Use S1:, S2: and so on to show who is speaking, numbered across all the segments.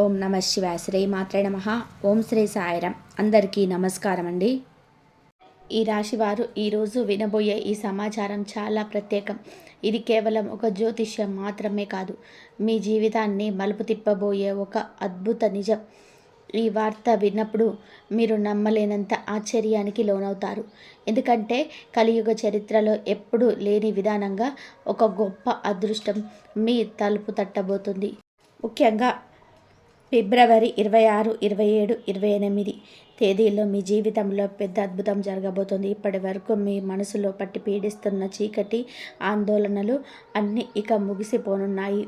S1: ఓం నమ శివాయ. శ్రీ మాత్రే నమః. ఓం శ్రీ సాయిరాం. అందరికీ నమస్కారం అండి. ఈ రాశివారు ఈరోజు వినబోయే ఈ సమాచారం చాలా ప్రత్యేకం. ఇది కేవలం ఒక జ్యోతిష్యం మాత్రమే కాదు, మీ జీవితాన్ని మలుపు తిప్పబోయే ఒక అద్భుత నిజం. ఈ వార్త విన్నప్పుడు మీరు నమ్మలేనంత ఆశ్చర్యానికి లోనవుతారు. ఎందుకంటే కలియుగ చరిత్రలో ఎప్పుడూ లేని విధానంగా ఒక గొప్ప అదృష్టం మీ తలుపు తట్టబోతుంది. ముఖ్యంగా ఫిబ్రవరి 26, 27, 28 తేదీల్లో మీ జీవితంలో పెద్ద అద్భుతం జరగబోతుంది. ఇప్పటి వరకు మీ మనసులో పట్టి పీడిస్తున్న చీకటి ఆందోళనలు అన్నీ ఇక ముగిసిపోనున్నాయి.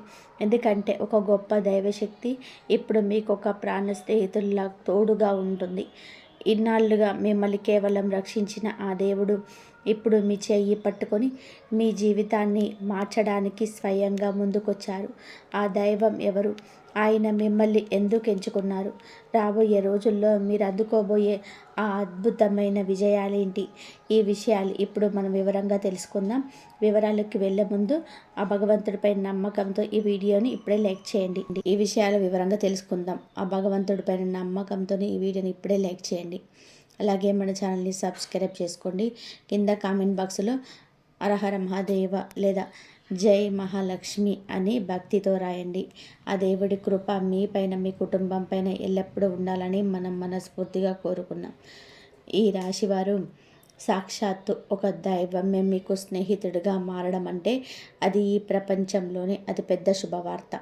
S1: ఎందుకంటే ఒక గొప్ప దైవశక్తి ఇప్పుడు మీకు ఒక ప్రాణ స్నేహితుల్లా తోడుగా ఉంటుంది. ఇన్నాళ్ళుగా మిమ్మల్ని కేవలం రక్షించిన ఆ దేవుడు ఇప్పుడు మీ చెయ్యి పట్టుకొని మీ జీవితాన్ని మార్చడానికి స్వయంగా ముందుకొచ్చారు. ఆ దైవం ఎవరు? ఆయన మిమ్మల్ని ఎందుకు ఎంచుకున్నారు? రాబోయే రోజుల్లో మీరు అందుకోబోయే ఆ అద్భుతమైన విజయాలేంటి? ఈ విషయాలు ఇప్పుడు మనం వివరంగా తెలుసుకుందాం. వివరాలకు వెళ్ళే ముందు ఆ భగవంతుడిపై నమ్మకంతో ఈ వీడియోని ఇప్పుడే లైక్ చేయండి. ఈ విషయాలు వివరంగా తెలుసుకుందాం. ఆ భగవంతుడిపై నమ్మకంతో ఈ వీడియోని ఇప్పుడే లైక్ చేయండి. అలాగే మన ఛానల్ని సబ్స్క్రైబ్ చేసుకోండి. కింద కామెంట్ బాక్స్లో హరహర మహాదేవ లేదా జై మహాలక్ష్మి అని భక్తితో రాయండి. ఆ దేవుడి కృప మీ పైన, మీ కుటుంబం పైన ఎల్లప్పుడూ ఉండాలని మనం మనస్ఫూర్తిగా కోరుకున్నాం. ఈ రాశివారు సాక్షాత్తు ఒక దైవమే మీకు స్నేహితుడిగా మారడం అంటే అది ఈ ప్రపంచంలోనే అతిపెద్ద శుభవార్త.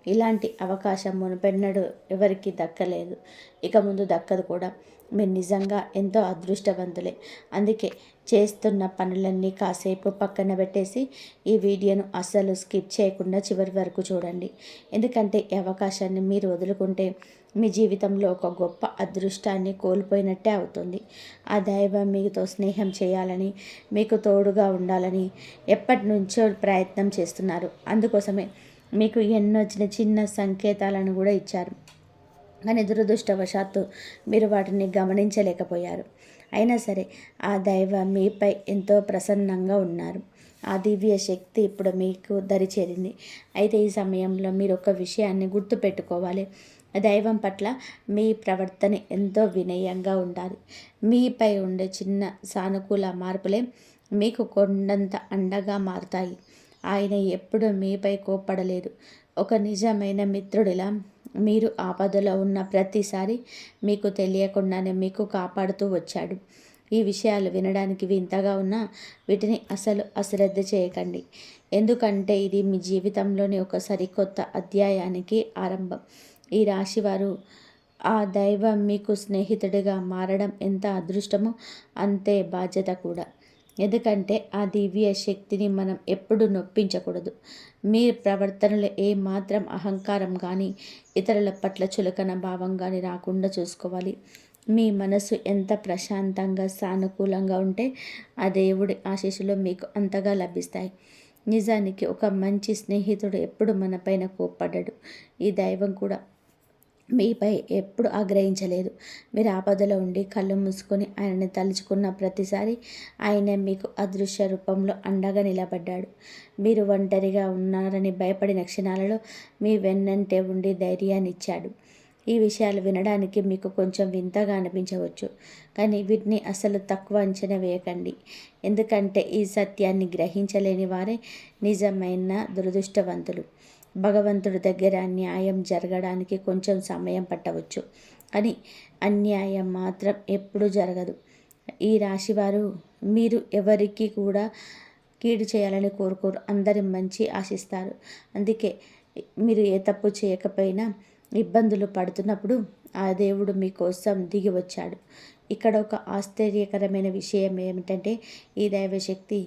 S1: ఇలాంటి అవకాశం మునుపెన్నడూ ఎవరికి దక్కలేదు, ఇక ముందు దక్కదు కూడా. మీరు నిజంగా ఎంతో అదృష్టవంతులే. అందుకే చేస్తున్న పనులన్నీ కాసేపు పక్కన పెట్టేసి ఈ వీడియోను అస్సలు స్కిప్ చేయకుండా చివరి వరకు చూడండి. ఎందుకంటే ఈ అవకాశాన్ని మీరు వదులుకుంటే మీ జీవితంలో ఒక గొప్ప అదృష్టాన్ని కోల్పోయినట్టే అవుతుంది. ఆ దైవం మీతో స్నేహం చేయాలని, మీకు తోడుగా ఉండాలని ఎప్పటి నుంచో ప్రయత్నం చేస్తున్నారు. అందుకోసమే మీకు ఎన్నో చిన్న చిన్న సంకేతాలను కూడా ఇచ్చారు. కానీ దురదృష్టవశాత్తు మీరు వాటిని గమనించలేకపోయారు. అయినా సరే ఆ దైవం మీపై ఎంతో ప్రసన్నంగా ఉన్నారు. ఆ దివ్య శక్తి ఇప్పుడు మీకు దరిచేరింది. అయితే ఈ సమయంలో మీరు ఒక విషయాన్ని గుర్తుపెట్టుకోవాలి. దైవం పట్ల మీ ప్రవర్తన ఎంతో వినయంగా ఉండాలి. మీపై ఉండే చిన్న సానుకూల మార్పులే మీకు కొండంత అండగా మారుతాయి. ఆయన ఎప్పుడూ మీపై కోప్పడలేదు. ఒక నిజమైన మిత్రుడిలా మీరు ఆపదలో ఉన్న ప్రతిసారి మీకు తెలియకుండానే మీకు కాపాడుతూ వచ్చాడు. ఈ విషయాలు వినడానికి వింతగా ఉన్నా వీటిని అసలు అశ్రద్ధ చేయకండి. ఎందుకంటే ఇది మీ జీవితంలోని ఒక సరికొత్త అధ్యాయానికి ఆరంభం. ఈ రాశివారు ఆ దైవం మీకు స్నేహితుడిగా మారడం ఎంత అదృష్టమో అంతే బాధ్యత కూడా. ఎందుకంటే ఆ దివ్య శక్తిని మనం ఎప్పుడు నొప్పించకూడదు. మీ ప్రవర్తనలో ఏమాత్రం అహంకారం కానీ, ఇతరుల పట్ల చులకన భావం కానీ రాకుండా చూసుకోవాలి. మీ మనసు ఎంత ప్రశాంతంగా, సానుకూలంగా ఉంటే ఆ దేవుడి ఆశీస్సులు మీకు అంతగా లభిస్తాయి. నిజానికి ఒక మంచి స్నేహితుడు ఎప్పుడు మనపైన కోప్పడ్డాడు. ఈ దైవం కూడా మీపై ఎప్పుడు ఆగ్రహించలేదు. మీరు ఆపదలో ఉండి కళ్ళు మూసుకొని ఆయనని తలుచుకున్న ప్రతిసారి ఆయన మీకు అదృశ్య రూపంలో అండగా నిలబడ్డాడు. మీరు ఒంటరిగా ఉన్నారని భయపడిన క్షణాలలో మీ వెన్నంటే ఉండి ధైర్యాన్ని ఇచ్చాడు. ఈ విషయాలు వినడానికి మీకు కొంచెం వింతగా అనిపించవచ్చు, కానీ వీటిని అసలు తక్కువ అంచనా వేయకండి. ఎందుకంటే ఈ సత్యాన్ని గ్రహించలేని వారే నిజమైన దురదృష్టవంతులు. భగవంతుడి దగ్గర న్యాయం జరగడానికి కొంచెం సమయం పట్టవచ్చు, కానీ అన్యాయం మాత్రం ఎప్పుడూ జరగదు. ఈ రాశివారు మీరు ఎవరికి కూడా కీడు చేయాలని కోరుకోరు, అందరి మంచి ఆశిస్తారు. అందుకే మీరు ఏ తప్పు చేయకపోయినా ఇబ్బందులు పడుతున్నప్పుడు ఆ దేవుడు మీకోసం దిగి వచ్చాడు. ఇక్కడ ఒక ఆశ్చర్యకరమైన విషయం ఏమిటంటే ఈ దైవశక్తి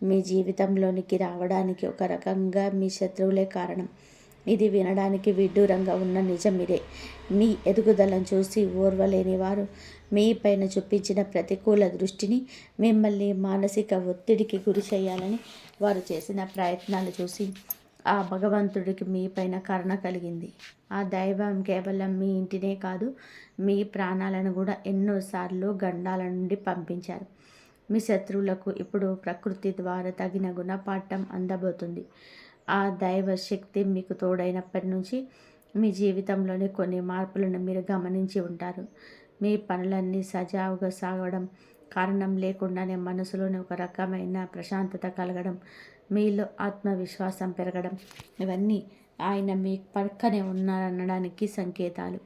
S1: మీ జీవితంలోనికి రావడానికి ఒక రకంగా మీ శత్రువులే కారణం. ఇది వినడానికి విడ్డూరంగా ఉన్న నిజం ఇదే. మీ ఎదుగుదలను చూసి ఓర్వలేని వారు మీ పైన చూపించిన ప్రతికూల దృష్టిని, మిమ్మల్ని మానసిక ఒత్తిడికి గురి చేయాలని వారు చేసిన ప్రయత్నాలు చూసి ఆ భగవంతుడికి మీ పైన కరుణ కలిగింది. ఆ దైవం కేవలం మీ ఇంటినే కాదు, మీ ప్రాణాలను కూడా ఎన్నోసార్లు గండాల నుండి పంపించారు. మీ శత్రువులకు ఇప్పుడు ప్రకృతి ద్వారా తగిన గుణపాఠం అందబోతుంది. ఆ దైవ శక్తి మీకు తోడైనప్పటి నుంచి మీ జీవితంలోని కొన్ని మార్పులను మీరు గమనించి ఉంటారు. మీ పనులన్నీ సజావుగా సాగడం, కారణం లేకుండానే మనసులోని ఒక రకమైన ప్రశాంతత కలగడం, మీలో ఆత్మవిశ్వాసం పెరగడం, ఇవన్నీ ఆయన మీ పక్కనే ఉన్నారనడానికి సంకేతాలు.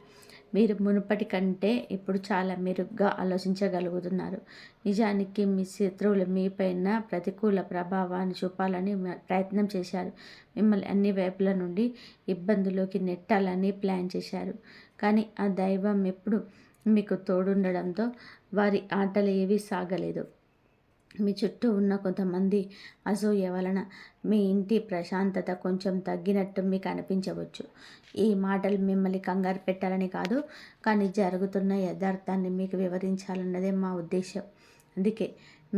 S1: మీరు మునుపటి కంటే ఇప్పుడు చాలా మెరుగ్గా ఆలోచించగలుగుతున్నారు. నిజానికి మీ శత్రువులు మీపైన ప్రతికూల ప్రభావాన్ని చూపాలని ప్రయత్నం చేశారు. మిమ్మల్ని అన్ని వైపుల నుండి ఇబ్బందులోకి నెట్టాలని ప్లాన్ చేశారు. కానీ ఆ దైవం ఎప్పుడు మీకు తోడుండడంతో వారి ఆటలు ఏవీ సాగలేదు. మీ చుట్టూ ఉన్న కొంతమంది అసూయ వలన మీ ఇంటి ప్రశాంతత కొంచెం తగ్గినట్టు మీకు అనిపించవచ్చు. ఈ మాటలు మిమ్మల్ని కంగారు పెట్టాలని కాదు, కానీ జరుగుతున్న యథార్థాన్ని మీకు వివరించాలన్నదే మా ఉద్దేశం. అందుకే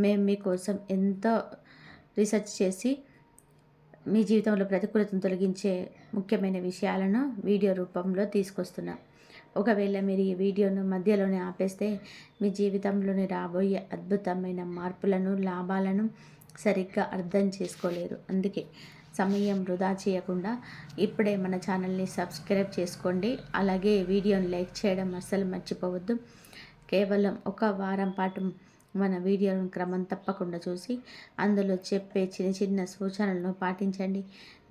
S1: మేము మీకోసం ఎంతో రీసెర్చ్ చేసి మీ జీవితంలో ప్రతికూలతను తొలగించే ముఖ్యమైన విషయాలను వీడియో రూపంలో తీసుకొస్తున్నాం. ఒకవేళ మీరు ఈ వీడియోను మధ్యలోనే ఆపేస్తే మీ జీవితంలోని రాబోయే అద్భుతమైన మార్పులను, లాభాలను సరిగ్గా అర్థం చేసుకోలేరు. అందుకే సమయం వృధా చేయకుండా ఇప్పుడే మన ఛానల్ని సబ్స్క్రైబ్ చేసుకోండి. అలాగే వీడియోని లైక్ చేయడం అస్సలు మర్చిపోవద్దు. కేవలం ఒక వారం పాటు మన వీడియోలను క్రమం తప్పకుండా చూసి అందులో చెప్పే చిన్న చిన్న సూచనలను పాటించండి.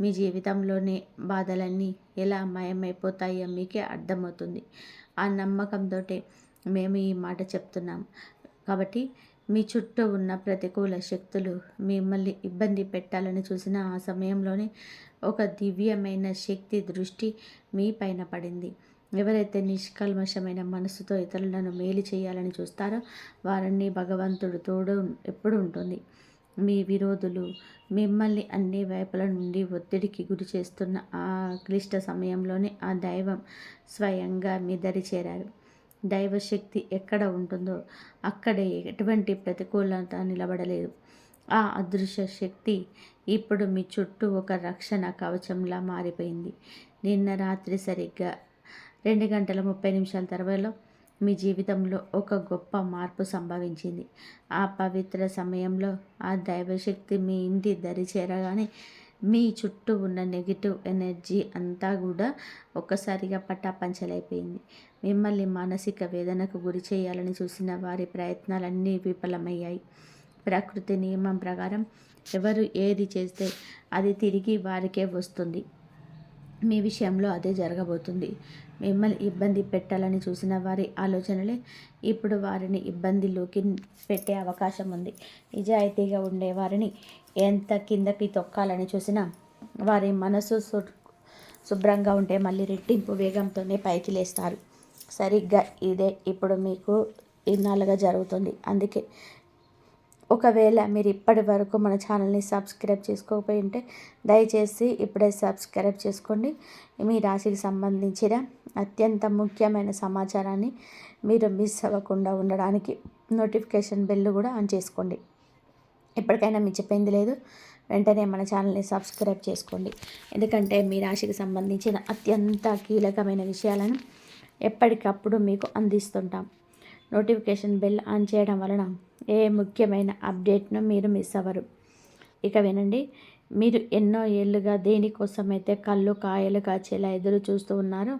S1: మీ జీవితంలోని బాధలన్నీ ఎలా మాయమైపోతాయో మీకే అర్థమవుతుంది. ఆ నమ్మకంతో మేము ఈ మాట చెప్తున్నాం. కాబట్టి మీ చుట్టూ ఉన్న ప్రతికూల శక్తులు మిమ్మల్ని ఇబ్బంది పెట్టాలని చూసిన ఆ సమయంలోనే ఒక దివ్యమైన శక్తి దృష్టి మీ పైన పడింది. ఎవరైతే నిష్కల్మషమైన మనసుతో ఇతరులను మేలు చేయాలని చూస్తారో వారిని భగవంతుడు తోడు ఎప్పుడు ఉంటుంది. మీ విరోధులు మిమ్మల్ని అన్ని వైపుల నుండి ఒత్తిడికి గురి చేస్తున్న ఆ క్లిష్ట సమయంలోనే ఆ దైవం స్వయంగా మీ దరి చేరారు. దైవశక్తి ఎక్కడ ఉంటుందో అక్కడే ఎటువంటి ప్రతికూలత నిలబడలేదు. ఆ అదృశ్య శక్తి ఇప్పుడు మీ చుట్టూ ఒక రక్షణ కవచంలా మారిపోయింది. నిన్న రాత్రి సరిగ్గా 2 గంటల 30 నిమిషాల తర్వాత మీ జీవితంలో ఒక గొప్ప మార్పు సంభవించింది. ఆ పవిత్ర సమయంలో ఆ దైవశక్తి మీ ఇంటి దరి చేరగానే మీ చుట్టూ ఉన్న నెగిటివ్ ఎనర్జీ అంతా కూడా ఒక్కసారిగా పటాపంచలైపోయింది. మిమ్మల్ని మానసిక వేదనకు గురి చేయాలని చూసిన వారి ప్రయత్నాలన్నీ విఫలమయ్యాయి. ప్రకృతి నియమం ప్రకారం ఎవరు ఏది చేస్తే అది తిరిగి వారికే వస్తుంది. మీ విషయంలో అదే జరగబోతుంది. మిమ్మల్ని ఇబ్బంది పెట్టాలని చూసిన వారి ఆలోచనలే ఇప్పుడు వారిని ఇబ్బందిలోకి పెట్టే అవకాశం ఉంది. నిజాయితీగా ఉండే వారిని ఎంత కిందకి తొక్కాలని చూసినా వారి మనసు శుభ్రంగా ఉంటే మళ్ళీ రెట్టింపు వేగంతోనే పైకి లేస్తారు. సరిగ్గా ఇదే ఇప్పుడు మీకు ఇన్నాళ్ళుగా జరుగుతుంది. అందుకే ఒకవేళ మీరు ఇప్పటి వరకు మన ఛానల్ని సబ్స్క్రైబ్ చేసుకోకపోయి ఉంటే దయచేసి ఇప్పుడే సబ్స్క్రైబ్ చేసుకోండి. మీ రాశికి సంబంధించిన అత్యంత ముఖ్యమైన సమాచారాన్ని మీరు మిస్ అవ్వకుండా ఉండడానికి నోటిఫికేషన్ బెల్ కూడా ఆన్ చేసుకోండి. ఎప్పటికైనా మీకు చెప్పింది లేదు, వెంటనే మన ఛానల్ని సబ్స్క్రైబ్ చేసుకోండి. ఎందుకంటే మీ రాశికి సంబంధించిన అత్యంత కీలకమైన విషయాలను ఎప్పటికప్పుడు మీకు అందిస్తుంటాం. నోటిఫికేషన్ బెల్ ఆన్ చేయడం వలన ఏ ముఖ్యమైన అప్డేట్ను మీరు మిస్ అవ్వరు. ఇక వినండి, మీరు ఎన్నో ఏళ్ళుగా దేనికోసమైతే కళ్ళు కాయలు కాచేలా ఎదురు చూస్తూ ఉన్నారో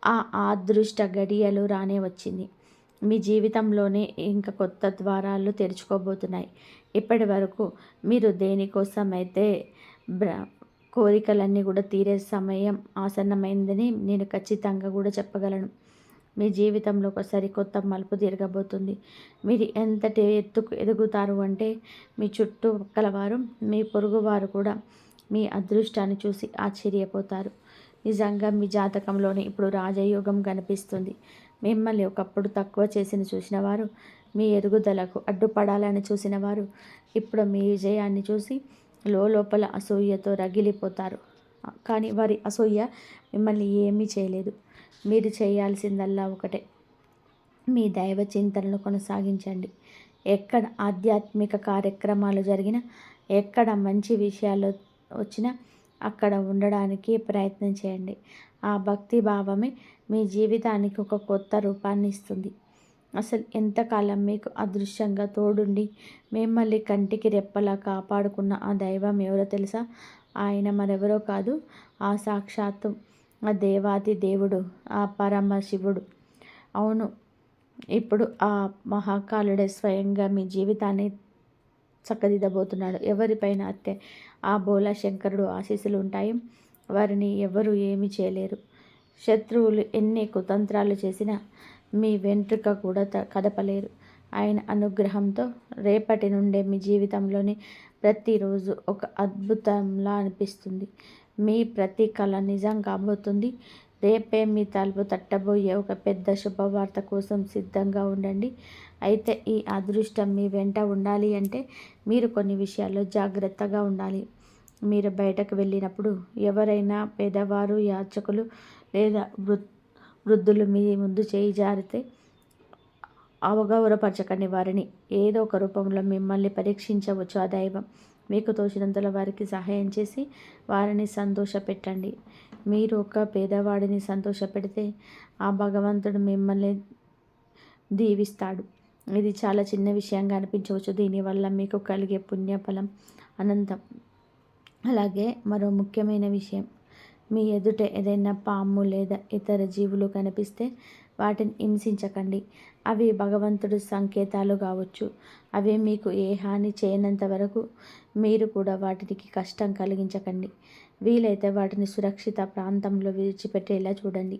S1: ఆ అదృష్ట గడియలు రానే వచ్చింది. మీ జీవితంలోనే ఇంకా కొత్త ద్వారాలు తెరుచుకోబోతున్నాయి. ఇప్పటి వరకు మీరు దేనికోసమైతే కోరికలన్నీ కూడా తీరే సమయం ఆసన్నమైందని నేను ఖచ్చితంగా కూడా చెప్పగలను. మీ జీవితంలో ఒకసారి కొత్త మలుపు తిరగబోతుంది. మీరు ఎంతటి ఎత్తుకు ఎదుగుతారు అంటే మీ చుట్టూ కలవారు, మీ పొరుగువారు కూడా మీ అదృష్టాన్ని చూసి ఆశ్చర్యపోతారు. నిజంగా మీ జాతకంలోనే ఇప్పుడు రాజయోగం కనిపిస్తుంది. మిమ్మల్ని ఒకప్పుడు తక్కువ చేసిన చూసిన వారు, మీ ఎదుగుదలకు అడ్డుపడాలని చూసిన వారు ఇప్పుడు మీ విజయాన్ని చూసి లోపల అసూయతో రగిలిపోతారు. కానీ వారి అసూయ మిమ్మల్ని ఏమీ చేయలేదు. మీరు చేయాల్సిందల్లా ఒకటే, మీ దైవ చింతనను కొనసాగించండి. ఎక్కడ ఆధ్యాత్మిక కార్యక్రమాలు జరిగినా, ఎక్కడ మంచి విషయాలు వచ్చినా అక్కడ ఉండడానికి ప్రయత్నం చేయండి. ఆ భక్తి భావమే మీ జీవితానికి ఒక కొత్త రూపాన్ని ఇస్తుంది. అసలు ఎంతకాలం మీకు అదృశ్యంగా తోడుండి మిమ్మల్ని కంటికి రెప్పలా కాపాడుకున్న ఆ దైవం ఎవరో తెలుసా? ఆయన మరెవరో కాదు, ఆ సాక్షాత్తు ఆ దేవాది దేవుడు, ఆ పరమశివుడు. అవును, ఇప్పుడు ఆ మహాకాలుడే స్వయంగా మీ జీవితాన్ని చక్కదిద్దబోతున్నాడు. ఎవరిపైన అయితే ఆ బోలా శంకరుడు ఆశీస్సులు ఉంటాయి, వారిని ఎవరు ఏమి చేయలేరు. శత్రువులు ఎన్ని కుతంత్రాలు చేసినా మీ వెంట్రుక కూడా కదపలేరు. ఆయన అనుగ్రహంతో రేపటి నుండే మీ జీవితంలోని ప్రతిరోజు ఒక అద్భుతంలా అనిపిస్తుంది. మీ ప్రతి కళ నిజం కాబోతుంది. రేపే మీ తలుపు తట్టబోయే ఒక పెద్ద శుభవార్త కోసం సిద్ధంగా ఉండండి. అయితే ఈ అదృష్టం మీ వెంట ఉండాలి అంటే మీరు కొన్ని విషయాల్లో జాగ్రత్తగా ఉండాలి. మీరు బయటకు వెళ్ళినప్పుడు ఎవరైనా పేదవారు, యాచకులు లేదా వృద్ధులు మీ ముందు చేయి జారితే అవగౌరవపరచకండి. వారిని ఏదో ఒక రూపంలో మిమ్మల్ని పరీక్షించవచ్చు ఆ దైవం. మీకు తోచినంతలో వారికి సహాయం చేసి వారిని సంతోషపెట్టండి. మీరు ఒక పేదవాడిని సంతోషపెడితే ఆ భగవంతుడు మిమ్మల్ని దీవిస్తాడు. ఇది చాలా చిన్న విషయంగా అనిపించవచ్చు, దీనివల్ల మీకు కలిగే పుణ్యఫలం అనంతం. అలాగే మరో ముఖ్యమైన విషయం, మీ ఎదుట ఏదైనా పాము లేదా ఇతర జీవులు కనిపిస్తే వాటిని హింసించకండి. అవి భగవంతుడి సంకేతాలు కావచ్చు. అవి మీకు ఏ హాని చేయనంత వరకు మీరు కూడా వాటికి కష్టం కలిగించకండి. వీలైతే వాటిని సురక్షిత ప్రాంతంలో విడిచిపెట్టేలా చూడండి.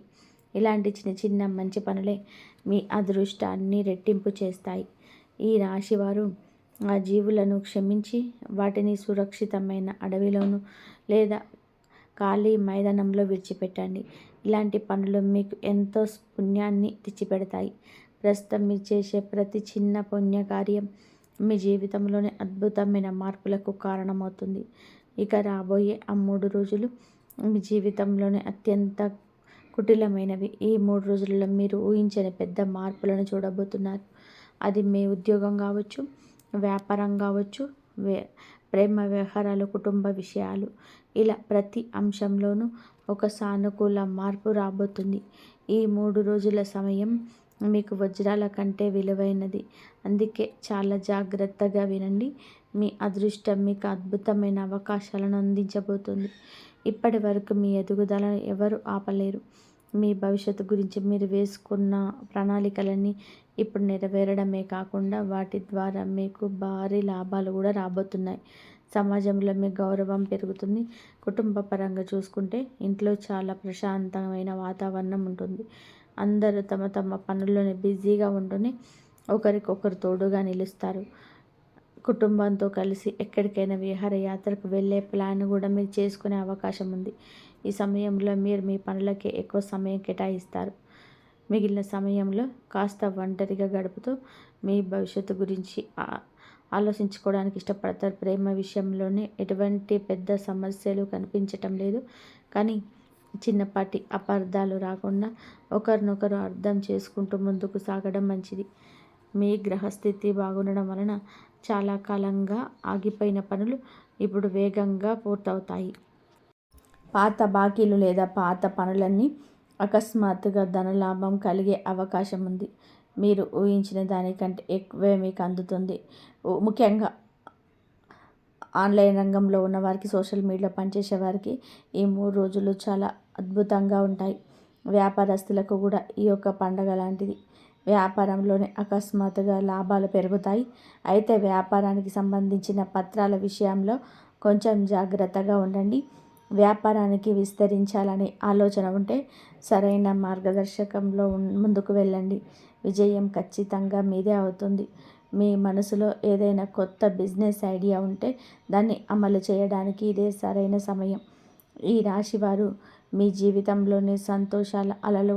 S1: ఇలాంటి చిన్న చిన్న మంచి పనులే మీ అదృష్టాన్ని రెట్టింపు చేస్తాయి. ఈ రాశివారు ఆ జీవులను క్షమించి వాటిని సురక్షితమైన అడవిలోను లేదా ఖాళీ మైదానంలో విడిచిపెట్టండి. ఇలాంటి పనులు మీకు ఎంతో పుణ్యాన్ని తెచ్చిపెడతాయి. ప్రస్తుతం మీరు చేసే ప్రతి చిన్న పుణ్యకార్యం మీ జీవితంలోని అద్భుతమైన మార్పులకు కారణమవుతుంది. ఇక రాబోయే ఆ 3 రోజులు మీ జీవితంలోనే అత్యంత కుటిలమైనవి. ఈ 3 రోజులలో మీరు ఊహించని పెద్ద మార్పులను చూడబోతున్నారు. అది మీ ఉద్యోగం కావచ్చు, వ్యాపారం కావచ్చు, ప్రేమ వ్యవహారాలు, కుటుంబ విషయాలు, ఇలా ప్రతి అంశంలోనూ ఒక సానుకూల మార్పు రాబోతుంది. ఈ 3 రోజుల సమయం మీకు వజ్రాల కంటే విలువైనది. అందుకే చాలా జాగ్రత్తగా వినండి. మీ అదృష్టం మీకు అద్భుతమైన అవకాశాలను అందించబోతుంది. ఇప్పటి వరకు మీ ఎదుగుదలను ఎవరు ఆపలేరు. మీ భవిష్యత్తు గురించి మీరు వేసుకున్న ప్రణాళికలన్నీ ఇప్పుడు నెరవేరడమే కాకుండా వాటి ద్వారా మీకు భారీ లాభాలు కూడా రాబోతున్నాయి. సమాజంలో మీ గౌరవం పెరుగుతుంది. కుటుంబ పరంగా చూసుకుంటే ఇంట్లో చాలా ప్రశాంతమైన వాతావరణం ఉంటుంది. అందరూ తమ తమ పనుల్లోనే బిజీగా ఉంటూనే ఒకరికొకరు తోడుగా నిలుస్తారు. కుటుంబంతో కలిసి ఎక్కడికైనా విహారయాత్రకు వెళ్ళే ప్లాన్ కూడా మీరు చేసుకునే అవకాశం ఉంది. ఈ సమయంలో మీరు మీ పనులకే ఎక్కువ సమయం కేటాయిస్తారు. మిగిలిన సమయంలో కాస్త ఒంటరిగా గడుపుతూ మీ భవిష్యత్తు గురించి ఆలోచించుకోవడానికి ఇష్టపడతారు. ప్రేమ విషయంలోనే ఎటువంటి పెద్ద సమస్యలు కనిపించటం లేదు, కానీ చిన్నపాటి అపార్థాలు రాకుండా ఒకరినొకరు అర్థం చేసుకుంటూ ముందుకు సాగడం మంచిది. మీ గ్రహస్థితి బాగుండడం వలన చాలా కాలంగా ఆగిపోయిన పనులు ఇప్పుడు వేగంగా పూర్తవుతాయి. పాత బాకీలు లేదా పాత పనులన్నీ అకస్మాత్తుగా ధనలాభం కలిగే అవకాశం ఉంది. మీరు ఊహించిన దానికంటే ఎక్కువే మీకు అందుతుంది. ముఖ్యంగా ఆన్లైన్ రంగంలో ఉన్నవారికి, సోషల్ మీడియాలో పనిచేసే వారికి ఈ 3 రోజులు చాలా అద్భుతంగా ఉంటాయి. వ్యాపారస్తులకు కూడా ఈ యొక్క పండగ లాంటిది. వ్యాపారంలోనే అకస్మాత్తుగా లాభాలు పెరుగుతాయి. అయితే వ్యాపారానికి సంబంధించిన పత్రాల విషయంలో కొంచెం జాగ్రత్తగా ఉండండి. వ్యాపారానికి విస్తరించాలనే ఆలోచన ఉంటే సరైన మార్గదర్శకంలో ముందుకు వెళ్ళండి. విజయం ఖచ్చితంగా మీదే అవుతుంది. మీ మనసులో ఏదైనా కొత్త బిజినెస్ ఐడియా ఉంటే దాన్ని అమలు చేయడానికి ఇదే సరైన సమయం. ఈ రాశివారు మీ జీవితంలోని సంతోషాల అలలు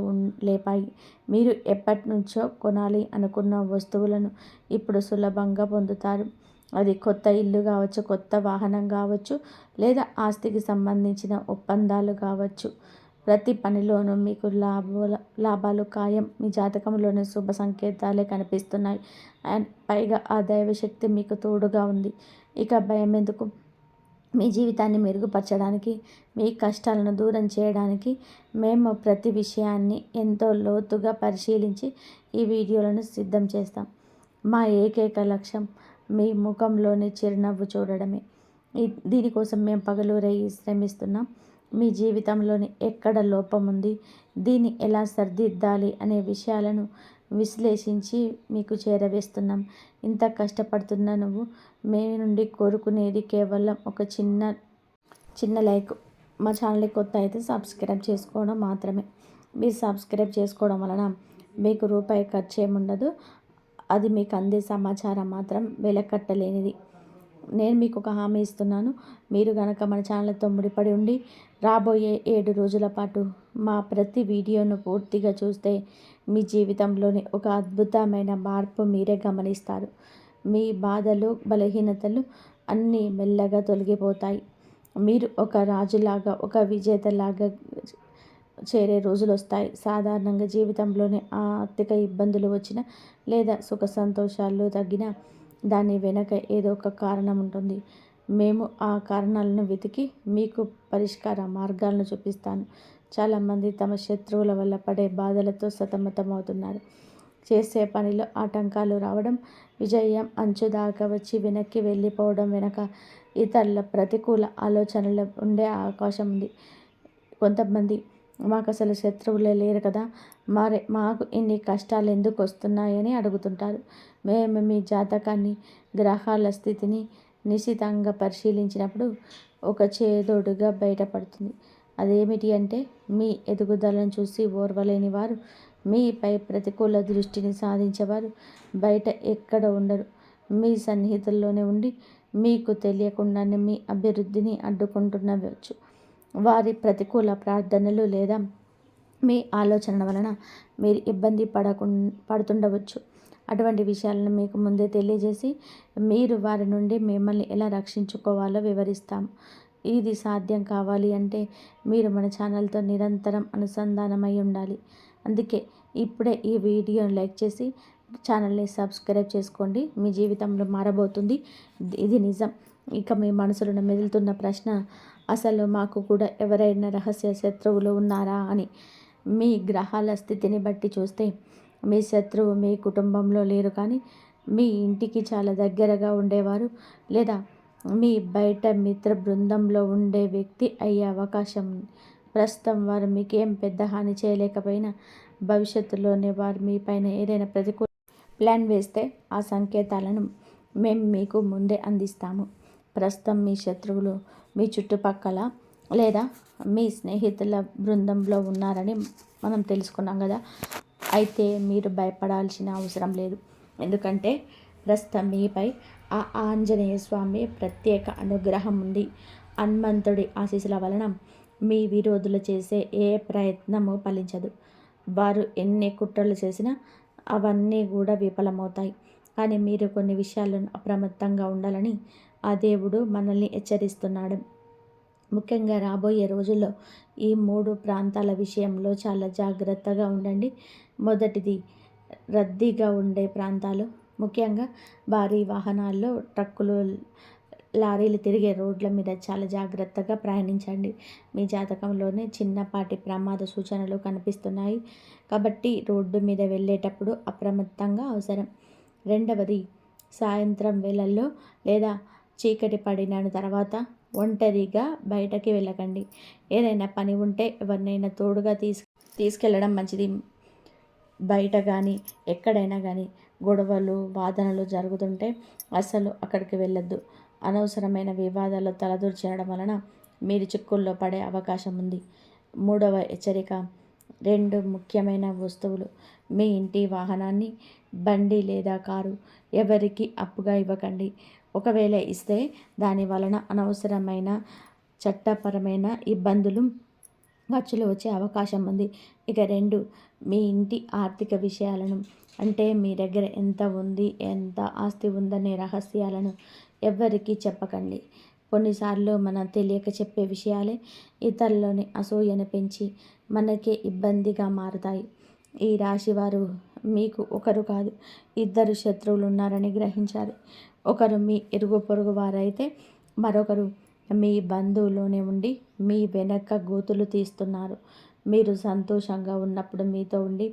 S1: లేపాయి. మీరు ఎప్పటి నుంచో కొనాలి అనుకున్న వస్తువులను ఇప్పుడు సులభంగా పొందుతారు. అది కొత్త ఇల్లు కావచ్చు, కొత్త వాహనం కావచ్చు, లేదా ఆస్తికి సంబంధించిన ఒప్పందాలు కావచ్చు. ప్రతి పనిలోనూ మీకు లాభాలు ఖాయం. మీ జాతకంలోని శుభ సంకేతాలే కనిపిస్తున్నాయి. అండ్ పైగా ఆ దైవశక్తి మీకు తోడుగా ఉంది. ఇక భయం ఎందుకు? మీ జీవితాన్ని మెరుగుపరచడానికి, మీ కష్టాలను దూరం చేయడానికి మేము ప్రతి విషయాన్ని ఎంతో లోతుగా పరిశీలించి ఈ వీడియోలను సిద్ధం చేస్తాం. మా ఏకైక లక్ష్యం మీ ముఖంలోని చిరునవ్వు చూడడమే. దీనికోసం మేము పగలు రేయి శ్రమిస్తున్నాం. మీ జీవితంలోని ఎక్కడ లోపం ఉంది, దీన్ని ఎలా సరిదిద్దాలి అనే విషయాలను విశ్లేషించి మీకు చేరవేస్తున్నాం. ఇంత కష్టపడుతున్న నువ్వు మీ నుండి కోరుకునేది కేవలం ఒక చిన్న చిన్న లైక్. మా ఛానల్ని కొత్త అయితే సబ్స్క్రైబ్ చేసుకోవడం మాత్రమే. మీరు సబ్స్క్రైబ్ చేసుకోవడం వలన మీకు రూపాయి ఖర్చు ఏముండదు. అది మీకు అందే సమాచారం మాత్రం వెలకట్టలేనిది. నేను మీకు ఒక హామీ ఇస్తున్నాను. మీరు గనక మన ఛానల్తో ముడిపడి ఉండి రాబోయే 7 రోజుల పాటు మా ప్రతి వీడియోను పూర్తిగా చూస్తే మీ జీవితంలోని ఒక అద్భుతమైన మార్పు మీరే గమనిస్తారు. మీ బాధలు, బలహీనతలు అన్నీ మెల్లగా తొలగిపోతాయి. మీరు ఒక రాజులాగా, ఒక విజేతలాగా చేరే రోజులు వస్తాయి. సాధారణంగా జీవితంలోనే ఆర్థిక ఇబ్బందులు వచ్చిన లేదా సుఖ సంతోషాలు తగ్గిన దాని వెనక ఏదో ఒక కారణం ఉంటుంది. మేము ఆ కారణాలను వెతికి మీకు పరిష్కార మార్గాలను చూపిస్తాను. చాలామంది తమ శత్రువుల వల్ల పడే బాధలతో సతమతమవుతున్నారు. చేసే పనిలో ఆటంకాలు రావడం, విజయం అంచు దాకా వచ్చి వెనక్కి వెళ్ళిపోవడం వెనక ఇతరుల ప్రతికూల ఆలోచనలు ఉండే అవకాశం ఉంది. కొంతమంది మాకు అసలు శత్రువులే లేరు కదా, మరి మాకు ఇన్ని కష్టాలు ఎందుకు వస్తున్నాయని అడుగుతుంటారు. మేము మీ జాతకాన్ని, గ్రహాల స్థితిని నిశితంగా పరిశీలించినప్పుడు ఒక చేదోడుగా బయటపడుతుంది. అదేమిటి అంటే, మీ ఎదుగుదలను చూసి ఓర్వలేని వారు, మీపై ప్రతికూల దృష్టిని సాధించేవారు బయట ఎక్కడ ఉండరు. మీ సన్నిహితుల్లోనే ఉండి మీకు తెలియకుండానే మీ అభివృద్ధిని అడ్డుకుంటున్నవచ్చు. వారి ప్రతికూల ప్రార్థనలు లేదా మీ ఆలోచనల వలన మీరు ఇబ్బంది పడుతుండవచ్చు. అటువంటి విషయాలను మీకు ముందే తెలియజేసి మీరు వారి నుండి మిమ్మల్ని ఎలా రక్షించుకోవాలో వివరిస్తాము. ఇది సాధ్యం కావాలి అంటే మీరు మన ఛానల్తో నిరంతరం అనుసంధానమై ఉండాలి. అందుకే ఇప్పుడే ఈ వీడియోని లైక్ చేసి ఛానల్ని సబ్స్క్రైబ్ చేసుకోండి. మీ జీవితంలో మారబోతుంది. ఇది నిజం. ఇక మీ మనసులో మెదులుతున్న ప్రశ్న, అసలు మాకు కూడా ఎవరైనా రహస్య శత్రువులు ఉన్నారా అని. మీ గ్రహాల స్థితిని బట్టి చూస్తే మీ శత్రువు మీ కుటుంబంలో లేరు, కానీ మీ ఇంటికి చాలా దగ్గరగా ఉండేవారు లేదా మీ బయట మిత్ర బృందంలో ఉండే వ్యక్తి అయ్యే అవకాశం ఉంది. ప్రస్తుతం వారు మీకేం పెద్ద హాని చేయలేకపోయినా భవిష్యత్తులోనే వారు మీ పైన ఏదైనా ప్రతికూల ప్లాన్ వేస్తే ఆ సంకేతాలను మేము మీకు ముందే అందిస్తాము. ప్రస్తుతం మీ శత్రువులు మీ చుట్టుపక్కల లేదా మీ స్నేహితుల బృందంలో ఉన్నారని మనం తెలుసుకున్నాం కదా. అయితే మీరు భయపడాల్సిన అవసరం లేదు. ఎందుకంటే ప్రస్తుతం మీపై ఆ ఆంజనేయ స్వామి ప్రత్యేక అనుగ్రహం ఉంది. హనుమంతుడి ఆశీస్సుల వలన మీ విరోధులు చేసే ఏ ప్రయత్నము ఫలించదు. వారు ఎన్ని కుట్రలు చేసినా అవన్నీ కూడా విఫలమవుతాయి. కానీ మీరు కొన్ని విషయాలను అప్రమత్తంగా ఉండాలని ఆ దేవుడు మనల్ని హెచ్చరిస్తున్నాడు. ముఖ్యంగా రాబోయే రోజుల్లో ఈ 3 ప్రాంతాల విషయంలో చాలా జాగ్రత్తగా ఉండండి. మొదటిది, రద్దీగా ఉండే ప్రాంతాలు. ముఖ్యంగా భారీ వాహనాల్లో, ట్రక్కులు, లారీలు తిరిగే రోడ్ల మీద చాలా జాగ్రత్తగా ప్రయాణించండి. మీ జాతకంలోనే చిన్నపాటి ప్రమాద సూచనలు కనిపిస్తున్నాయి కాబట్టి రోడ్డు మీద వెళ్ళేటప్పుడు అప్రమత్తంగా అవసరం. రెండవది, సాయంత్రం వేళల్లో లేదా చీకటి పడిన తర్వాత ఒంటరిగా బయటకి వెళ్ళకండి. ఏదైనా పని ఉంటే ఎవరినైనా తోడుగా తీసుకెళ్ళడం మంచిది. బయట కానీ ఎక్కడైనా కానీ గొడవలు, వాదనలు జరుగుతుంటే అసలు అక్కడికి వెళ్ళొద్దు. అనవసరమైన వివాదాలు తలదూర్చడం వలన మీరు చిక్కుల్లో పడే అవకాశం ఉంది. మూడవ హెచ్చరిక, 2 ముఖ్యమైన వస్తువులు, మీ ఇంటి వాహనాన్ని, బండి లేదా కారు ఎవరికి అప్పుగా ఇవ్వకండి. ఒకవేళ ఇస్తే దాని వలన అనవసరమైన చట్టపరమైన ఇబ్బందులు, ఖర్చులు వచ్చే అవకాశం ఉంది. ఇక 2, మీ ఇంటి ఆర్థిక విషయాలను, అంటే మీ దగ్గర ఎంత ఉంది, ఎంత ఆస్తి ఉందనే రహస్యాలను ఎవ్వరికీ చెప్పకండి. కొన్నిసార్లు మనం తెలియక చెప్పే విషయాలే ఇతరులని అసూయను పెంచి మనకే ఇబ్బందిగా మారుతాయి. ఈ రాశివారు మీకు ఒకరు కాదు, 2 శత్రువులు ఉన్నారని గ్రహించాలి. ఒకరు మీ ఇరుగు పొరుగు వారైతే మరొకరు మీ బంధువులోనే ఉండి మీ వెనక గోతులు తీస్తున్నారు. మీరు సంతోషంగా ఉన్నప్పుడు మీతో ఉండి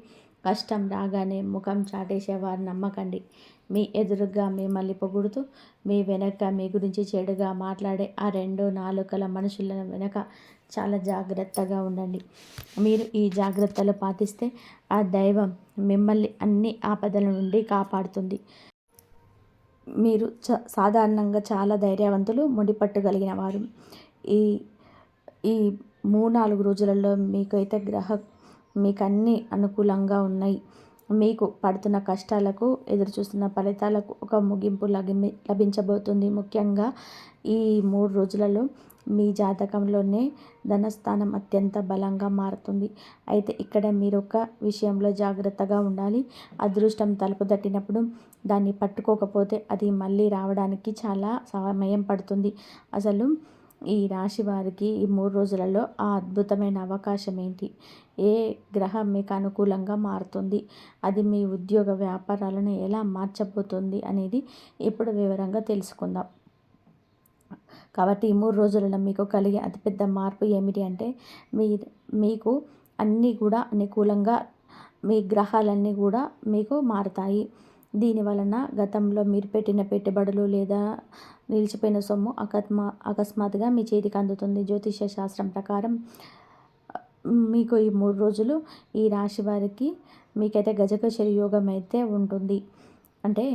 S1: కష్టం రాగానే ముఖం చాటేసేవారు నమ్మకండి. మీ ఎదురుగా మిమ్మల్ని పొగుడుతూ మీ వెనక మీ గురించి చెడుగా మాట్లాడే ఆ 2 నాలుకల మనుషుల వెనక చాలా జాగ్రత్తగా ఉండండి. మీరు ఈ జాగ్రత్తలు పాటిస్తే ఆ దైవం మిమ్మల్ని అన్ని ఆపదల నుండి కాపాడుతుంది. మీరు సాధారణంగా చాలా ధైర్యవంతులు, ముడిపట్టుగలిగిన వారు. ఈ ఈ 3-4 రోజులలో మీకైతే మీకన్నీ అనుకూలంగా ఉన్నాయి. మీకు పడుతున్న కష్టాలకు, ఎదురుచూస్తున్న ఫలితాలకు ఒక ముగింపు లభించబోతుంది. ముఖ్యంగా ఈ 3 రోజులలో మీ జాతకంలోనే ధనస్థానం అత్యంత బలంగా మారుతుంది. అయితే ఇక్కడ మీరు ఒక విషయంలో జాగ్రత్తగా ఉండాలి. అదృష్టం తలుపు తట్టినప్పుడు దాన్ని పట్టుకోకపోతే అది మళ్ళీ రావడానికి చాలా సమయం పడుతుంది. అసలు ఈ రాశి వారికి ఈ 3 రోజులలో ఆ అద్భుతమైన అవకాశం ఏంటి? ఏ గ్రహం మీకు అనుకూలంగా మారుతుంది? అది మీ ఉద్యోగ వ్యాపారాలను ఎలా మార్చబోతుంది అనేది ఇప్పుడు వివరంగా తెలుసుకుందాం. కాబట్టి ఈ 3 రోజులలో మీకు కలిగే అతిపెద్ద మార్పు ఏమిటి అంటే మీకు అన్నీ కూడా అనుకూలంగా మీ గ్రహాలన్నీ కూడా మీకు మారుతాయి. దీనివలన గతంలో మీరు పెట్టిన పెట్టుబడులు లేదా నిలిచిపోయిన సొమ్ము అకస్మాత్తుగా మీ చేతికి అందుతుంది. జ్యోతిష శాస్త్రం ప్రకారం మీకు ఈ 3 రోజులు ఈ రాశి వారికి మీకైతే గజకేసరి యోగం అయితే ఉంటుంది. అంటే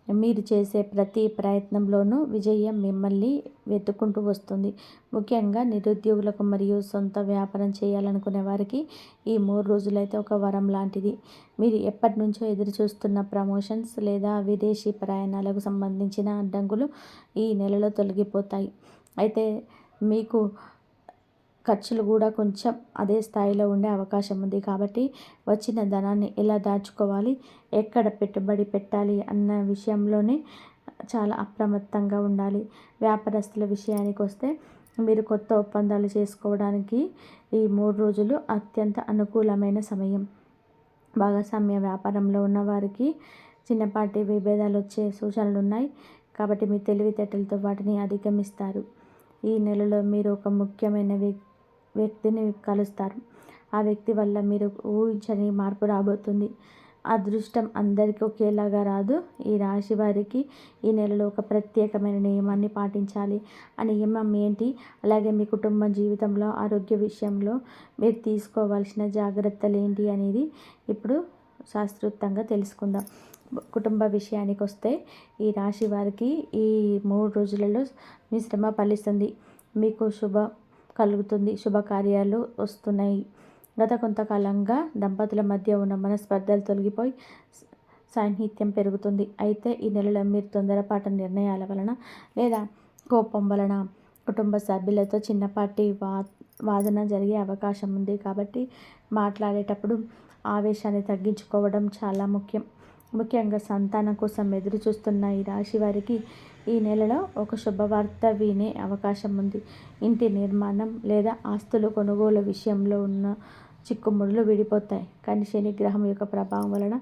S1: మీరు చేసే ప్రతి ప్రయత్నంలోనూ విజయం మిమ్మల్ని వెతుక్కుంటూ వస్తుంది. ముఖ్యంగా నిరుద్యోగులకు మరియు సొంత వ్యాపారం చేయాలనుకునే వారికి ఈ 3 రోజులైతే ఒక వరం లాంటిది. మీరు ఎప్పటి నుంచో ఎదురు చూస్తున్న ప్రమోషన్స్ లేదా విదేశీ ప్రయాణాలకు సంబంధించిన అడ్డంకులు ఈ నెలలో తొలగిపోతాయి. అయితే మీకు ఖర్చులు కూడా కొంచెం అదే స్థాయిలో ఉండే అవకాశం ఉంది. కాబట్టి వచ్చిన ధనాన్ని ఎలా దాచుకోవాలి, ఎక్కడ పెట్టుబడి పెట్టాలి అన్న విషయంలోనే చాలా అప్రమత్తంగా ఉండాలి. వ్యాపారస్తుల విషయానికి వస్తే మీరు కొత్త ఒప్పందాలు చేసుకోవడానికి ఈ 3 రోజులు అత్యంత అనుకూలమైన సమయం. భాగస్వామ్య వ్యాపారంలో ఉన్నవారికి చిన్నపాటి విభేదాలు వచ్చే సూచనలు ఉన్నాయి. కాబట్టి మీ తెలివితేటలతో వాటిని అధిగమిస్తారు. ఈ నెలలో మీరు ఒక ముఖ్యమైన వ్యక్తిని కలుస్తారు. ఆ వ్యక్తి వల్ల మీరు ఊహించని మార్పు రాబోతుంది. అదృష్టం అందరికీ ఒకేలాగా రాదు. ఈ రాశి వారికి ఈ నెలలో ఒక ప్రత్యేకమైన నియమాన్ని పాటించాలి. ఆ నియమం ఏంటి? అలాగే మీ కుటుంబ జీవితంలో ఆరోగ్య విషయంలో మీరు తీసుకోవాల్సిన జాగ్రత్తలు ఏంటి అనేది ఇప్పుడు శాస్త్రోక్తంగా తెలుసుకుందాం. కుటుంబ విషయానికి వస్తే ఈ రాశి వారికి ఈ 3 రోజులలో మీ శ్రమ ఫలిస్తుంది. మీకు కలుగుతుంది, శుభకార్యాలు వస్తున్నాయి. గత కొంతకాలంగా దంపతుల మధ్య ఉన్న మనస్పర్ధలు తొలగిపోయి సాన్నిహిత్యం పెరుగుతుంది. అయితే ఈ నెలలో మీరు తొందరపాటు నిర్ణయాల వలన లేదా కోపం వలన కుటుంబ సభ్యులతో చిన్నపాటి వాదన జరిగే అవకాశం ఉంది. కాబట్టి మాట్లాడేటప్పుడు ఆవేశాన్ని తగ్గించుకోవడం చాలా ముఖ్యం. ముఖ్యంగా సంతానం కోసం ఎదురు చూస్తున్న ఈ రాశి వారికి ఈ నెలలో ఒక శుభవార్త వినే అవకాశం ఉంది. ఇంటి నిర్మాణం లేదా ఆస్తులు కొనుగోలు విషయంలో ఉన్న చిక్కుముడులు విడిపోతాయి. కానీ శని గ్రహం యొక్క ప్రభావం వలన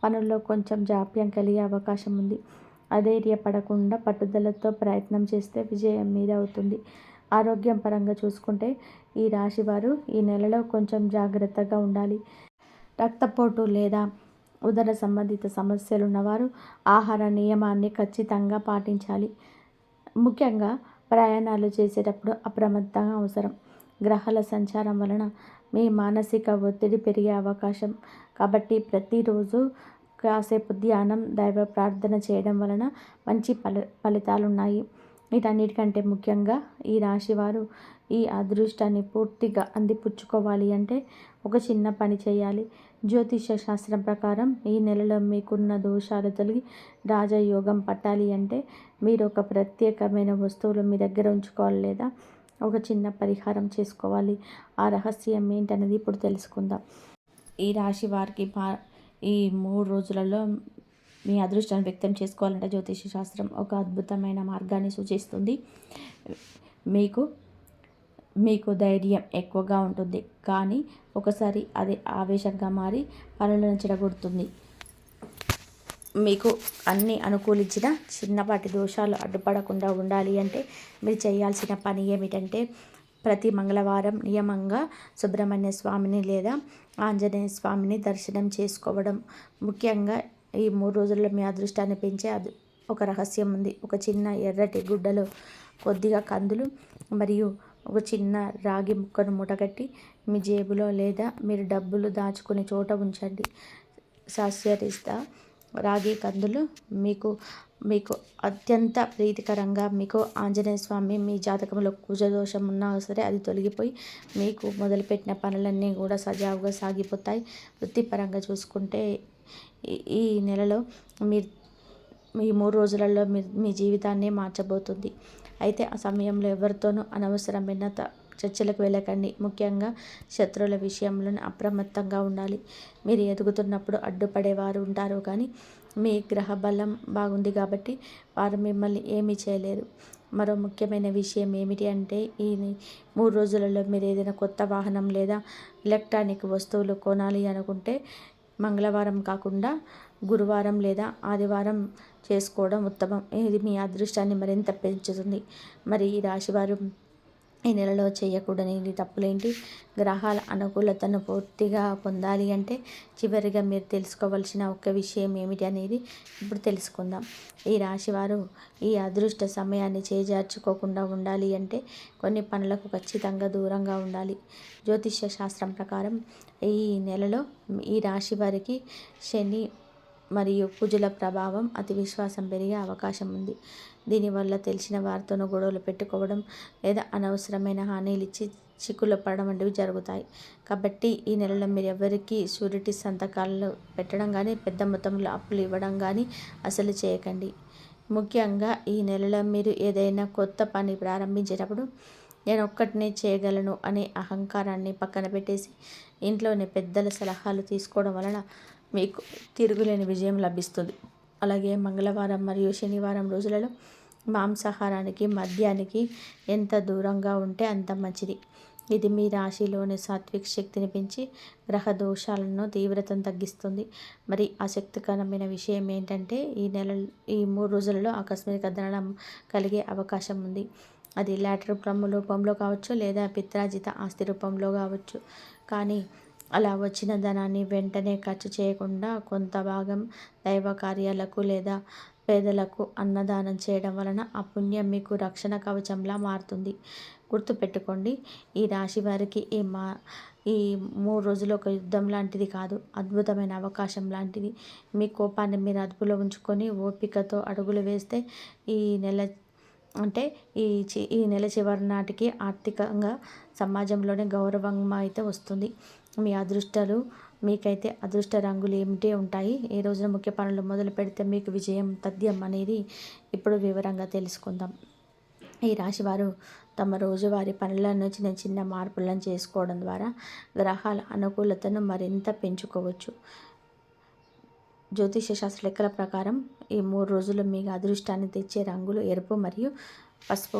S1: పనుల్లో కొంచెం జాప్యం కలిగే అవకాశం ఉంది. అధైర్యపడకుండా పట్టుదలతో ప్రయత్నం చేస్తే విజయం మీద అవుతుంది. ఆరోగ్యం పరంగా చూసుకుంటే ఈ రాశి వారు ఈ నెలలో కొంచెం జాగ్రత్తగా ఉండాలి. రక్తపోటు లేదా ఉదర సంబంధిత సమస్యలు ఉన్నవారు ఆహార నియమాన్ని ఖచ్చితంగా పాటించాలి. ముఖ్యంగా ప్రయాణాలు చేసేటప్పుడు అప్రమత్తంగా అవసరం. గ్రహాల సంచారం వలన మీ మానసిక ఒత్తిడి పెరిగే అవకాశం. కాబట్టి ప్రతిరోజు కాసేపు ధ్యానం, దైవ ప్రార్థన చేయడం వలన మంచి ఫలితాలున్నాయి. వీటన్నిటికంటే ముఖ్యంగా ఈ రాశివారు ఈ అదృష్టాన్ని పూర్తిగా అందిపుచ్చుకోవాలి అంటే ఒక చిన్న పని చేయాలి. జ్యోతిష శాస్త్రం ప్రకారం ఈ నెలలో మీకున్న దోషాలు తొలగి రాజయోగం పట్టాలి అంటే మీరు ఒక ప్రత్యేకమైన వస్తువులు మీ దగ్గర ఉంచుకోవాలి లేదా ఒక చిన్న పరిహారం చేసుకోవాలి. ఆ రహస్యం ఏంటనేది ఇప్పుడు తెలుసుకుందాం. ఈ రాశి వారికి ఈ 3 రోజులలో మీ అదృష్టాన్ని వ్యక్తం చేసుకోవాలంటే జ్యోతిష శాస్త్రం ఒక అద్భుతమైన మార్గాన్ని సూచిస్తుంది. మీకు ధైర్యం ఎక్కువగా ఉంటుంది, కానీ ఒకసారి అది ఆవేశంగా మారి పనులను చెడగొడుతుంది. మీకు అన్నీ అనుకూలించిన చిన్నపాటి దోషాలు అడ్డుపడకుండా ఉండాలి అంటే మీరు చేయాల్సిన పని ఏమిటంటే ప్రతి మంగళవారం నియమంగా సుబ్రహ్మణ్య స్వామిని లేదా ఆంజనేయ స్వామిని దర్శనం చేసుకోవడం. ముఖ్యంగా ఈ 3 రోజుల్లో మీ అదృష్టాన్ని పెంచే ఒక రహస్యం ఉంది. ఒక చిన్న ఎర్రటి గుడ్డలో కొద్దిగా కందులు మరియు ఒక చిన్న రాగి ముక్కను మూటగట్టి మీ జేబులో లేదా మీరు డబ్బులు దాచుకునే చోట ఉంచండి. శాస్త్రరీత్యా రాగి కందులు మీకు మీకు అత్యంత ప్రీతికరంగా, మీకు ఆంజనేయ స్వామి మీ జాతకంలో కుజదోషం ఉన్నా సరే అది తొలగిపోయి మీకు మొదలుపెట్టిన పనులన్నీ కూడా సజావుగా సాగిపోతాయి. వృత్తిపరంగా చూసుకుంటే ఈ నెలలో మీరు ఈ 3 రోజులలో మీ జీవితాన్ని మార్చబోతుంది. అయితే ఆ సమయంలో ఎవరితోనూ అనవసరమైన చర్చలకు వెళ్ళకండి. ముఖ్యంగా శత్రువుల విషయంలో అప్రమత్తంగా ఉండాలి. మీరు ఎదుగుతున్నప్పుడు అడ్డుపడేవారు ఉంటారు, కానీ మీ గ్రహ బలం బాగుంది కాబట్టి వారు మిమ్మల్ని ఏమీ చేయలేరు. మరో ముఖ్యమైన విషయం ఏమిటి అంటే, ఈ 3 రోజులలో మీరు ఏదైనా కొత్త వాహనం లేదా ఎలక్ట్రానిక్ వస్తువులు కొనాలి అనుకుంటే మంగళవారం కాకుండా గురువారం లేదా ఆదివారం చేసుకోవడం ఉత్తమం. ఇది మీ అదృష్టాన్ని మరింత పెంచుతుంది. మరి ఈ రాశివారు ఈ నెలలో చేయకూడని తప్పులేంటి? గ్రహాల అనుకూలతను పూర్తిగా పొందాలి అంటే చివరిగా మీరు తెలుసుకోవాల్సిన ఒక్క విషయం ఏమిటి అనేది ఇప్పుడు తెలుసుకుందాం. ఈ రాశివారు ఈ అదృష్ట సమయాన్ని చేజార్చుకోకుండా ఉండాలి అంటే కొన్ని పనులకు ఖచ్చితంగా దూరంగా ఉండాలి. జ్యోతిష్య శాస్త్రం ప్రకారం ఈ నెలలో ఈ రాశి వారికి శని మరియు కుజుల ప్రభావం, అతి విశ్వాసం పెరిగే అవకాశం ఉంది. దీనివల్ల తెలిసిన వారితోనూ గొడవలు పెట్టుకోవడం లేదా అనవసరమైన హామీలు ఇచ్చి చిక్కులు పడడం వంటివి జరుగుతాయి. కాబట్టి ఈ నెలలో మీరు ఎవరికి షూరిటీ సంతకాలు పెట్టడం కానీ, పెద్ద మొత్తంలో అప్పులు ఇవ్వడం కానీ అసలు చేయకండి. ముఖ్యంగా ఈ నెలలో మీరు ఏదైనా కొత్త పని ప్రారంభించేటప్పుడు నేను ఒక్కటినే చేయగలను అనే అహంకారాన్ని పక్కన పెట్టేసి ఇంట్లోని పెద్దల సలహాలు తీసుకోవడం వలన మీకు తిరుగులేని విజయం లభిస్తుంది. అలాగే మంగళవారం మరియు శనివారం రోజులలో మాంసాహారానికి, మద్యానికి ఎంత దూరంగా ఉంటే అంత మంచిది. ఇది మీ రాశిలోని సాత్విక శక్తిని పెంచి గ్రహ దోషాలను తీవ్రతను తగ్గిస్తుంది. మరి ఆసక్తికరమైన విషయం ఏంటంటే ఈ 3 రోజులలో ఆకస్మిక ధనం కలిగే అవకాశం ఉంది. అది లాటరీ రూపంలో కావచ్చు లేదా పిత్రాజిత ఆస్తి రూపంలో కావచ్చు. కానీ అలా వచ్చిన ధనాన్ని వెంటనే ఖర్చు చేయకుండా కొంత భాగం దైవ కార్యాలకు లేదా పేదలకు అన్నదానం చేయడం వలన ఆ పుణ్యం మీకు రక్షణ కవచంలా మారుతుంది. గుర్తుపెట్టుకోండి, ఈ రాశి వారికి ఈ 3 రోజులు ఒక యుద్ధం లాంటిది కాదు, అద్భుతమైన అవకాశం లాంటిది. మీ కోపాన్ని మీరు అదుపులో ఉంచుకొని ఓపికతో అడుగులు వేస్తే ఈ నెల అంటే ఈ నెల చివరి నాటికి ఆర్థికంగా సమాజంలోనే గౌరవం అయితే వస్తుంది. మీ అదృష్టాలు మీకైతే అదృష్ట రంగులు ఏమిటి ఉంటాయి? ఏ రోజున ముఖ్య పనులు మొదలు పెడితే మీకు విజయం తథ్యం అనేది ఇప్పుడు వివరంగా తెలుసుకుందాం. ఈ రాశివారు తమ రోజువారీ పనులను చిన్న చిన్న మార్పులను చేసుకోవడం ద్వారా గ్రహాల అనుకూలతను మరింత పెంచుకోవచ్చు. జ్యోతిష శాస్త్ర లెక్కల ప్రకారం ఈ 3 రోజులు మీకు అదృష్టాన్ని తెచ్చే రంగులు ఎరుపు మరియు పసుపు.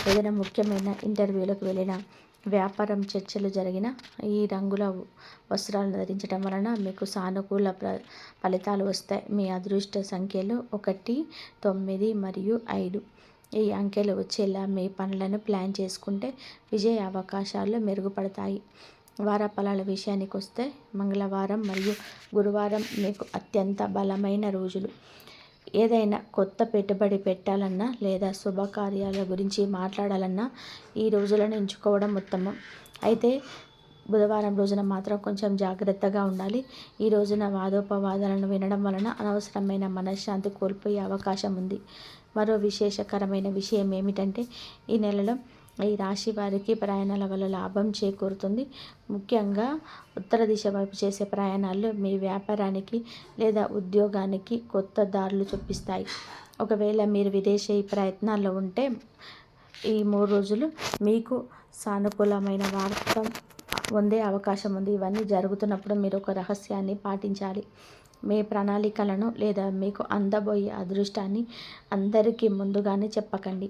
S1: ఏదైనా ముఖ్యమైన ఇంటర్వ్యూలకు వెళ్ళిన, వ్యాపారం చర్చలు జరిగిన ఈ రంగుల వస్త్రాలను ధరించడం వలన మీకు సానుకూల ఫలితాలు వస్తాయి. మీ అదృష్ట సంఖ్యలు 1, 9 మరియు 5. ఈ అంకెలు వచ్చేలా మీ పనులను ప్లాన్ చేసుకుంటే విజయ అవకాశాలు మెరుగుపడతాయి. వారఫలాల విషయానికి వస్తే మంగళవారం మరియు గురువారం మీకు అత్యంత బలమైన రోజులు. ఏదైనా కొత్త పెట్టుబడి పెట్టాలన్నా లేదా శుభకార్యాల గురించి మాట్లాడాలన్నా ఈ రోజులను ఎంచుకోవడం ఉత్తమం. అయితే బుధవారం రోజున మాత్రం కొంచెం జాగ్రత్తగా ఉండాలి. ఈ రోజున వాదోపవాదాలను వినడం వలన అనవసరమైన మనశ్శాంతి కోల్పోయే అవకాశం ఉంది. మరో విశేషకరమైన విషయం ఏమిటంటే ఈ నెలలో ఈ రాశి వారికి ప్రయాణాల వల్ల లాభం చేకూరుతుంది. ముఖ్యంగా ఉత్తర దిశ వైపు చేసే ప్రయాణాలు మీ వ్యాపారానికి లేదా ఉద్యోగానికి కొత్త దారులు చూపిస్తాయి. ఒకవేళ మీరు విదేశీ ప్రయత్నాల్లో ఉంటే ఈ 3 రోజులు మీకు సానుకూలమైన వార్త పొందే అవకాశం ఉంది. ఇవన్నీ జరుగుతున్నప్పుడు మీరు ఒక రహస్యాన్ని పాటించాలి. మీ ప్రణాళికలను లేదా మీకు అందబోయే అదృష్టాన్ని అందరికీ ముందుగానే చెప్పకండి.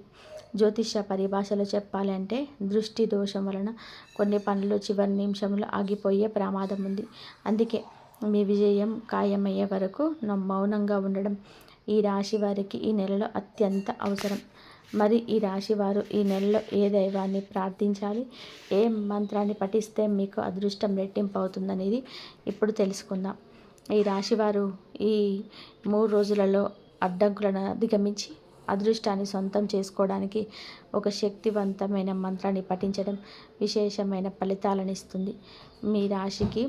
S1: జ్యోతిష పరిభాషలో చెప్పాలంటే దృష్టి దోషం వలన కొన్ని పనులు చివరి నిమిషంలో ఆగిపోయే ప్రమాదం ఉంది. అందుకే మీ విజయం ఖాయమయ్యే వరకు మౌనంగా ఉండడం ఈ రాశి వారికి ఈ నెలలో అత్యంత అవసరం. మరి ఈ రాశివారు ఈ నెలలో ఏ దైవాన్ని ప్రార్థించాలి, ఏ మంత్రాన్ని పఠిస్తే మీకు అదృష్టం రెట్టింపు అవుతుందనేది ఇప్పుడు తెలుసుకుందాం. ఈ రాశివారు ఈ 3 రోజులలో అడ్డంకులను అధిగమించి అదృష్టాన్ని సొంతం చేసుకోవడానికి ఒక శక్తివంతమైన మంత్రాన్ని పఠించడం విశేషమైన ఫలితాలను ఇస్తుంది. మీ రాశికి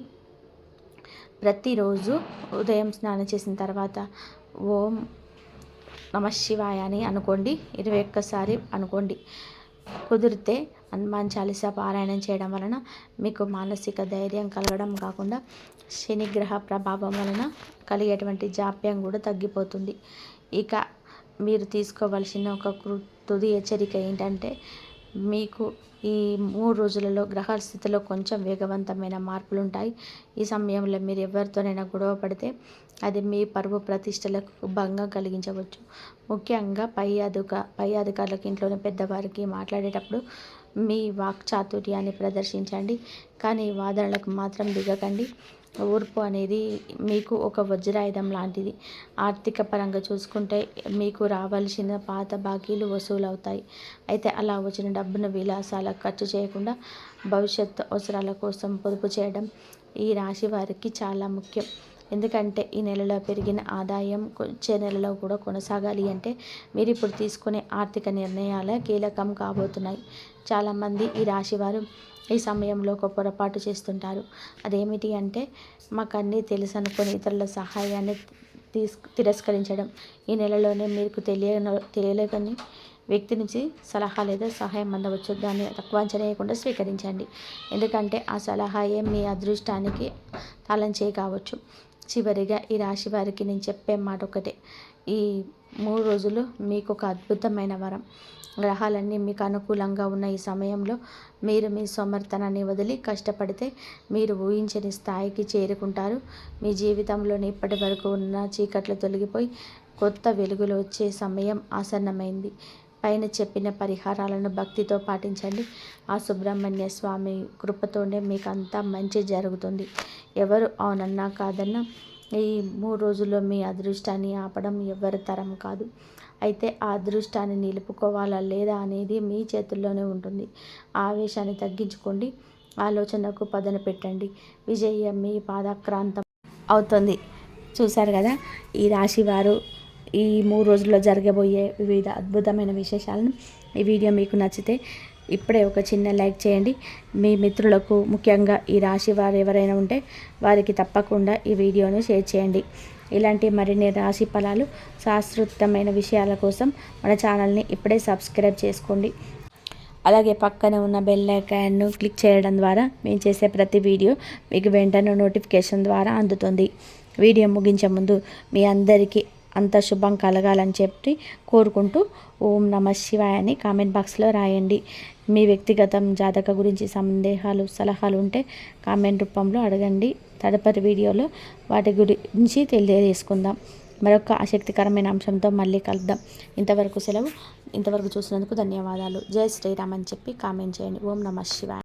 S1: ప్రతిరోజు ఉదయం స్నానం చేసిన తర్వాత ఓం నమఃశివాయ అని అనుకోండి. 21 సారి అనుకోండి. కుదిరితే హనుమాన్ చాలీసా పారాయణం చేయడం వలన మీకు మానసిక ధైర్యం కలగడం కాకుండా శనిగ్రహ ప్రభావం వలన కలిగేటువంటి జాప్యం కూడా తగ్గిపోతుంది. ఇక మీరు తీసుకోవలసిన ఒక తుది హెచ్చరిక ఏంటంటే, మీకు ఈ 3 రోజులలో గ్రహాల స్థితిలో కొంచెం వేగవంతమైన మార్పులు ఉంటాయి. ఈ సమయంలో మీరు ఎవరితోనైనా గొడవ పడితే అది మీ పరువు ప్రతిష్టలకు భంగం కలిగించవచ్చు. ముఖ్యంగా పై అధికారులకు, ఇంట్లోని పెద్దవారికి మాట్లాడేటప్పుడు మీ వాక్చాతుర్యాన్ని ప్రదర్శించండి, కానీ వాదనలకు మాత్రం దిగకండి. ఓర్పు అనేది మీకు ఒక వజ్రాయుధం లాంటిది. ఆర్థిక పరంగా చూసుకుంటే మీకు రావాల్సిన పాత బాకీలు వసూలవుతాయి. అయితే అలా వచ్చిన డబ్బును విలాసాలకు ఖర్చు చేయకుండా భవిష్యత్తు అవసరాల కోసం పొదుపు చేయడం ఈ రాశి వారికి చాలా ముఖ్యం. ఎందుకంటే ఈ నెలలో పెరిగిన ఆదాయం వచ్చే నెలలో కూడా కొనసాగాలి అంటే మీరు ఇప్పుడు తీసుకునే ఆర్థిక నిర్ణయాలే కీలకం కాబోతున్నాయి. చాలామంది ఈ రాశివారు ఈ సమయంలో ఒక పొరపాటు చేస్తుంటారు. అదేమిటి అంటే, మాకు అన్నీ తెలుసు అనుకుని ఇతరుల సహాయాన్ని తిరస్కరించడం. ఈ నెలలోనే మీకు తెలియలేని వ్యక్తి నుంచి సలహా లేదా సహాయం అందవచ్చు. దాన్ని తక్కువ అంచనా వేయకుండా స్వీకరించండి. ఎందుకంటే ఆ సలహాయే మీ అదృష్టానికి తాళం చేయి కావచ్చు. చివరిగా ఈ రాశి వారికి నేను చెప్పే మాట ఒకటే, ఈ 3 రోజులు మీకు ఒక అద్భుతమైన వరం. గ్రహాలన్నీ మీకు అనుకూలంగా ఉన్న ఈ సమయంలో మీరు మీ సమర్థనాన్ని వదిలి కష్టపడితే మీరు ఊహించని స్థాయికి చేరుకుంటారు. మీ జీవితంలోని ఇప్పటి వరకు ఉన్న చీకట్లు తొలగిపోయి కొత్త వెలుగులు వచ్చే సమయం ఆసన్నమైంది. పైన చెప్పిన పరిహారాలను భక్తితో పాటించండి. ఆ సుబ్రహ్మణ్య స్వామి కృపతోనే మీకు అంతా మంచి జరుగుతుంది. ఎవరు అవునన్నా కాదన్నా ఈ 3 రోజుల్లో మీ అదృష్టాన్ని ఆపడం ఎవరి తరం కాదు. అయితే ఆ అదృష్టాన్ని నిలుపుకోవాలా లేదా అనేది మీ చేతుల్లోనే ఉంటుంది. ఆవేశాన్ని తగ్గించుకోండి, ఆలోచనకు పదును పెట్టండి. విజయం మీ పాదక్రాంతం అవుతుంది. చూశారు కదా, ఈ రాశి వారు ఈ 3 రోజుల్లో జరగబోయే వివిధ అద్భుతమైన విశేషాలను. ఈ వీడియో మీకు నచ్చితే ఇప్పుడే ఒక చిన్న లైక్ చేయండి. మీ మిత్రులకు, ముఖ్యంగా ఈ రాశి వారు ఎవరైనా ఉంటే వారికి తప్పకుండా ఈ వీడియోను షేర్ చేయండి. ఇలాంటి మరిన్ని రాశి ఫలాలు, శాస్త్రోక్తమైన విషయాల కోసం మన ఛానల్ని ఇప్పుడే సబ్స్క్రైబ్ చేసుకోండి. అలాగే పక్కన ఉన్న బెల్ ఐకాన్ను క్లిక్ చేయడం ద్వారా మేము చేసే ప్రతి వీడియో మీకు వెంటనే నోటిఫికేషన్ ద్వారా అందుతుంది. వీడియో ముగించే ముందు మీ అందరికీ అంత శుభం కలగాలని చెప్పి కోరుకుంటూ ఓం నమఃశివాయ అని కామెంట్ బాక్స్లో రాయండి. మీ వ్యక్తిగతం జాతక గురించి సందేహాలు, సలహాలు ఉంటే కామెంట్ రూపంలో అడగండి. తదుపరి వీడియోలో వాటి గురించి తెలియజేసుకుందాం. మరొక ఆసక్తికరమైన అంశంతో మళ్ళీ కలుద్దాం. ఇంతవరకు సెలవు. ఇంతవరకు చూసినందుకు ధన్యవాదాలు. జై శ్రీరామ్ అని చెప్పి కామెంట్ చేయండి. ఓం నమఃశివాయ.